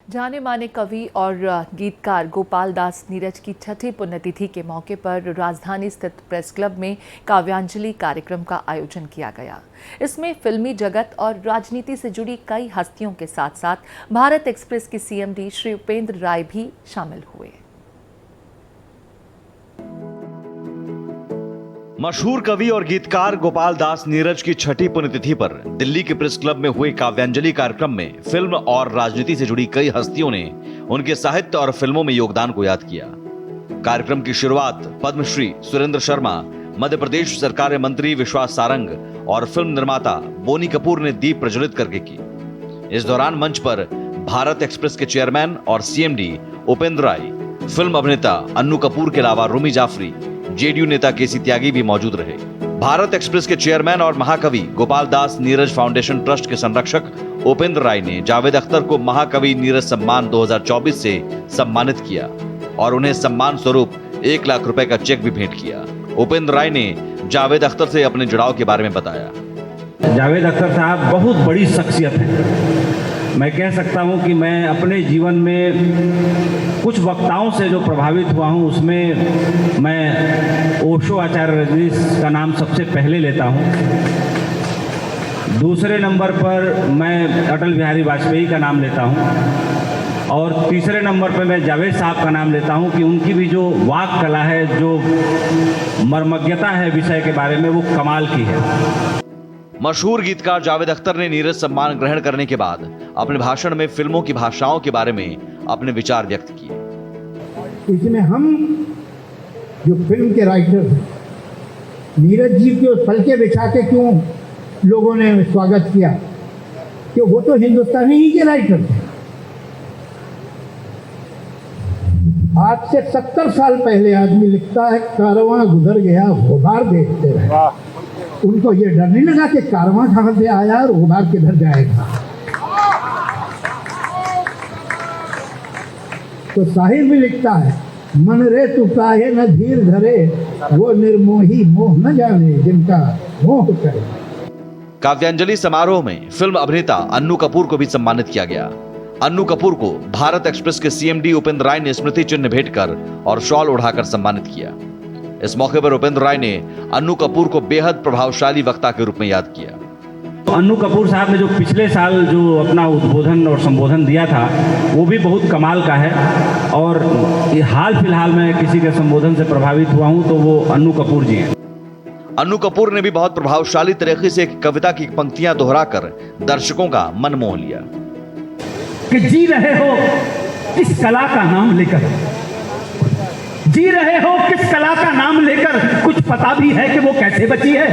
जाने माने कवि और गीतकार गोपाल दास नीरज की छठी पुण्यतिथि के मौके पर राजधानी स्थित प्रेस क्लब में काव्यांजलि कार्यक्रम का आयोजन किया गया। इसमें फिल्मी जगत और राजनीति से जुड़ी कई हस्तियों के साथ साथ भारत एक्सप्रेस के सीएमडी श्री उपेंद्र राय भी शामिल हुए। मशहूर कवि और गीतकार गोपाल दास नीरज की छठी पुण्यतिथि पर दिल्ली के प्रेस क्लब में हुए काव्यांजलि कार्यक्रम में फिल्म और राजनीति से जुड़ी कई हस्तियों ने उनके साहित्य और फिल्मों में योगदान को याद किया। कार्यक्रम की शुरुआत पद्मश्री सुरेंद्र शर्मा, मध्य प्रदेश सरकार के मंत्री विश्वास सारंग और फिल्म निर्माता बोनी कपूर ने दीप प्रज्वलित करके की। इस दौरान मंच पर भारत एक्सप्रेस के चेयरमैन और सीएमडी उपेंद्र राय, फिल्म अभिनेता अन्नू कपूर के अलावा रूमी जाफरी, जेडीयू नेता केसी त्यागी भी मौजूद रहे। भारत एक्सप्रेस के चेयरमैन और महाकवि गोपाल दास नीरज फाउंडेशन ट्रस्ट के संरक्षक उपेंद्र राय ने जावेद अख्तर को महाकवि नीरज सम्मान 2024 से सम्मानित किया और उन्हें सम्मान स्वरूप 1 लाख रुपए का चेक भी भेंट किया। उपेंद्र राय ने जावेद अख्तर से अपने जुड़ाव के बारे में बताया। जावेद अख्तर साहब बहुत बड़ी शख्सियत है। मैं कह सकता हूं कि मैं अपने जीवन में कुछ वक्ताओं से जो प्रभावित हुआ हूं उसमें मैं ओशो आचार्य रजनीश का नाम सबसे पहले लेता हूं। दूसरे नंबर पर मैं अटल बिहारी वाजपेयी का नाम लेता हूं और तीसरे नंबर पर मैं जावेद साहब का नाम लेता हूं कि उनकी भी जो वाक कला है, जो मर्मज्ञता है विषय के बारे में, वो कमाल की है। मशहूर गीतकार जावेद अख्तर ने नीरज सम्मान ग्रहण करने के बाद अपने भाषण में फिल्मों की भाषाओं के बारे में अपने विचार व्यक्त किए। इसमें हम जो फिल्म के राइटर हैं, नीरज जी को पलके बिछा के क्यों लोगों ने स्वागत किया कि वो तो हिंदुस्तानी ही के राइटर थे। आज से 70 साल पहले आदमी लिखता है, कारवां गुजर गया गुबार देखते रहे। उनको ये डर नहीं लगा कि कारवां कहां से आया और गुबार किधर जाएगा। तो साहिर भी लिखता है, मन रे तू काहे न धीर धरे, वो निर्मोही मोह न जाने जिनका मोह करे। काव्यांजलि समारोह में फिल्म अभिनेता अन्नू कपूर को भी सम्मानित किया गया। अन्नू कपूर को भारत एक्सप्रेस के सीएमडी उपेंद्र राय ने स्मृति चिन्ह भेंट कर और शॉल उड़ाकर सम्मानित किया। इस मौके पर उपेंद्र राय ने अन्नू कपूर को बेहद प्रभावशाली वक्ता के रूप में याद किया। अन्नू कपूर साहब ने जो पिछले साल जो अपना उद्बोधन और संबोधन दिया था वो भी बहुत कमाल का है और हाल फिलहाल में किसी के संबोधन से प्रभावित हुआ हूं तो वो अन्नू कपूर जी हैं। अन्नू कपूर ने भी बहुत प्रभावशाली तरीके से एक कविता की पंक्तियां दोहराकर दर्शकों का मन मोह लिया कि जी रहे हो किस कला का नाम लेकर, जी रहे हो किस कला का नाम लेकर, कुछ पता भी है कि वो कैसे बची है।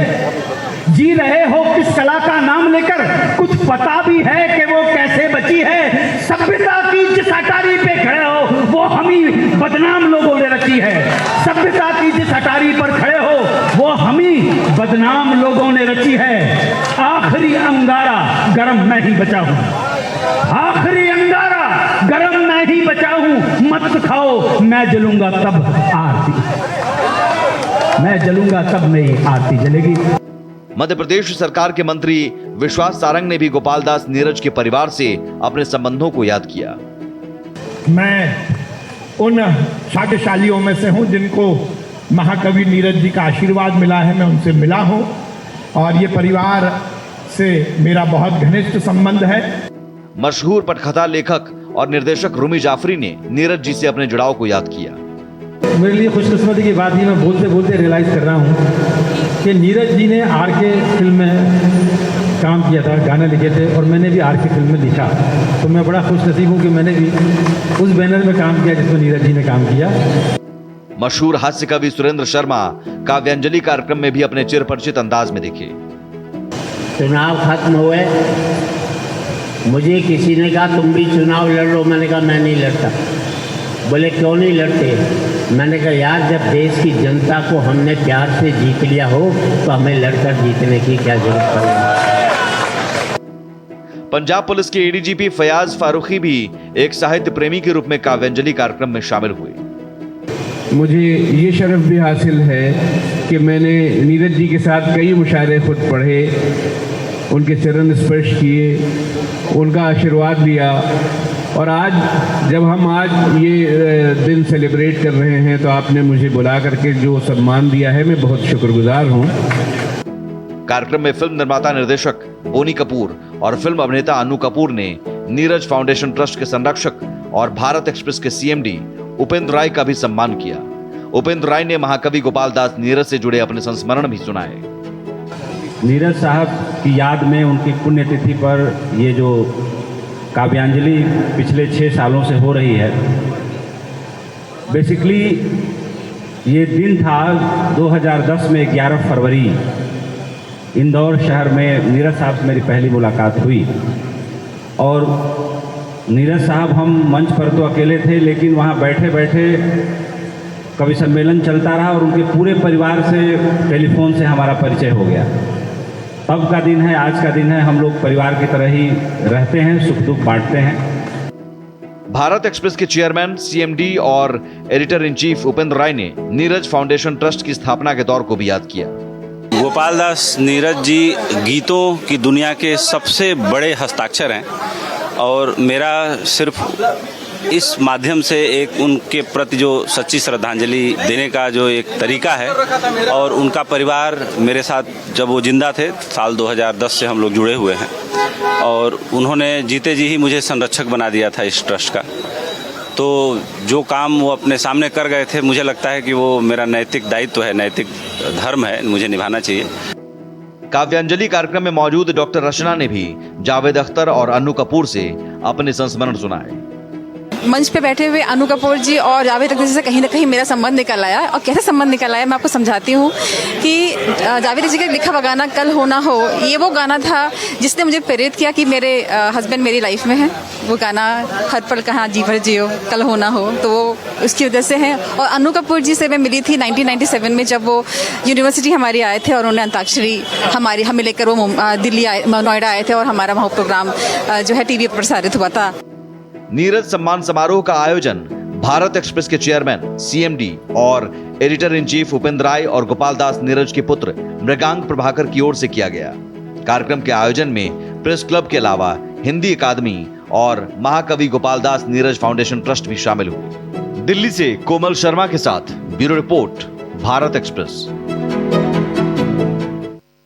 जी रहे हो किस कला का नाम लेकर, कुछ पता भी है कि वो कैसे बची है। सभ्यता की जिस अटारी पे खड़े हो वो हम ही बदनाम लोगों ने रची है। सभ्यता की जिस अटारी पर खड़े हो वो हम ही बदनाम लोगों ने रची है। आखिरी अंगारा गरम मैं ही बचा हूं, आखिरी अंगारा गरम मैं ही बचा हूं। मत खाओ मैं जलूंगा तब आरती, मैं जलूंगा तब मेरी आरती जलेगी। मध्य प्रदेश सरकार के मंत्री विश्वास सारंग ने भी गोपाल दास नीरज के परिवार से अपने संबंधों को याद किया। मैं उन भाग्यशालियों में से हूं जिनको महाकवि नीरज जी का आशीर्वाद मिला है। मैं उनसे मिला हूं और ये परिवार से मेरा बहुत घनिष्ठ संबंध है। मशहूर पटकथा लेखक और निर्देशक रूमी जाफरी ने नीरज जी से अपने जुड़ाव को याद किया। मेरे लिए खुशकिस्मती की बात ये मैं बोलते बोलते रियलाइज कर रहा हूँ कि नीरज जी ने आर के फिल्म में काम किया था, गाने लिखे थे और मैंने भी आर के फिल्म में लिखा। तो मैं बड़ा खुश नसीब हूँ कि मैंने भी उस बैनर में काम किया जिसमें नीरज जी ने काम किया। मशहूर हास्य कवि सुरेंद्र शर्मा काव्यांजलि कार्यक्रम में भी अपने चिरपरिचित अंदाज में दिखे। चुनाव खत्म हुए, मुझे किसी ने कहा तुम भी चुनाव लड़ लो। मैंने कहा मैं नहीं लड़ता। बोले क्यों नहीं लड़ते? मैंने कहा यार जब देश की जनता को हमने प्यार से जीत लिया हो तो हमें लड़कर जीतने की क्या जरूरत पड़ेगी। पंजाब पुलिस के एडीजीपी फयाज फारूकी भी एक साहित्य प्रेमी के रूप में काव्यांजलि कार्यक्रम में शामिल हुए। मुझे ये शर्फ भी हासिल है कि मैंने नीरज जी के साथ कई मुशायरे खुद पढ़े, उनके चरण स्पर्श किए, उनका आशीर्वाद लिया और आज जब हम आज ये दिन सेलिब्रेट कर रहे हैं तो आपने मुझे बुला करके जो सम्मान दिया है, मैं बहुत शुक्रगुजार हूँ। कार्यक्रम में फिल्म निर्माता निर्देशक बोनी कपूर और फिल्म अभिनेता अनु कपूर ने नीरज फाउंडेशन ट्रस्ट के संरक्षक और भारत एक्सप्रेस के सीएमडी उपेंद्र राय का भी सम्मान किया। उपेंद्र राय ने महाकवि गोपाल दास नीरज से जुड़े अपने संस्मरण भी सुनाए। नीरज साहब की याद में उनकी पुण्यतिथि पर ये जो काव्यांजलि पिछले 6 सालों से हो रही है, बेसिकली ये दिन था 2010 में 11 फरवरी इंदौर शहर में नीरज साहब से मेरी पहली मुलाकात हुई। और नीरज साहब, हम मंच पर तो अकेले थे, लेकिन वहाँ बैठे बैठे कवि सम्मेलन चलता रहा और उनके पूरे परिवार से टेलीफोन से हमारा परिचय हो गया। तब का दिन है, आज का दिन है, हम लोग परिवार की तरह ही रहते हैं, सुख दुख बांटते हैं। भारत एक्सप्रेस के चेयरमैन, सीएमडी और एडिटर इन चीफ उपेंद्र राय ने नीरज फाउंडेशन ट्रस्ट की स्थापना के दौर को भी याद किया। गोपाल दास नीरज जी गीतों की दुनिया के सबसे बड़े हस्ताक्षर हैं और मेरा सिर्फ इस माध्यम से एक उनके प्रति जो सच्ची श्रद्धांजलि देने का जो एक तरीका है, और उनका परिवार मेरे साथ जब वो जिंदा थे साल 2010 से हम लोग जुड़े हुए हैं और उन्होंने जीते जी ही मुझे संरक्षक बना दिया था इस ट्रस्ट का। तो जो काम वो अपने सामने कर गए थे, मुझे लगता है कि वो मेरा नैतिक दायित्व है, नैतिक धर्म है, मुझे निभाना चाहिए। काव्यांजलि कार्यक्रम में मौजूद डॉक्टर रचना ने भी जावेद अख्तर और अनु कपूर से अपने संस्मरण सुनाए। मंच पे बैठे हुए अनु कपूर जी और जावेद अख्तर से कहीं ना कहीं मेरा संबंध निकल आया। और कैसे संबंध निकल आया मैं आपको समझाती हूँ कि जावेद जी का लिखा हुआ गाना कल हो ना हो, ये वो गाना था जिसने मुझे प्रेरित किया कि मेरे हस्बैंड मेरी लाइफ में है। वो गाना हर पल कहाँ जी भर जियो कल हो ना हो, तो वो उसकी वजह से है। और अनु कपूर जी से मैं मिली थी 1997 में, जब वो यूनिवर्सिटी हमारी आए थे और उन्होंने अंताक्षरी हमें लेकर वो दिल्ली नोएडा आए थे और हमारा वहाँ प्रोग्राम जो है टीवी पर प्रसारित हुआ था। नीरज सम्मान समारोह का आयोजन भारत एक्सप्रेस के चेयरमैन, सीएमडी और एडिटर इन चीफ उपेंद्र राय और गोपाल दास नीरज के पुत्र मृगांक प्रभाकर की ओर से किया गया। कार्यक्रम के आयोजन में प्रेस क्लब के अलावा हिंदी अकादमी और महाकवि गोपाल दास नीरज फाउंडेशन ट्रस्ट भी शामिल हुए। दिल्ली से कोमल शर्मा के साथ ब्यूरो रिपोर्ट, भारत एक्सप्रेस।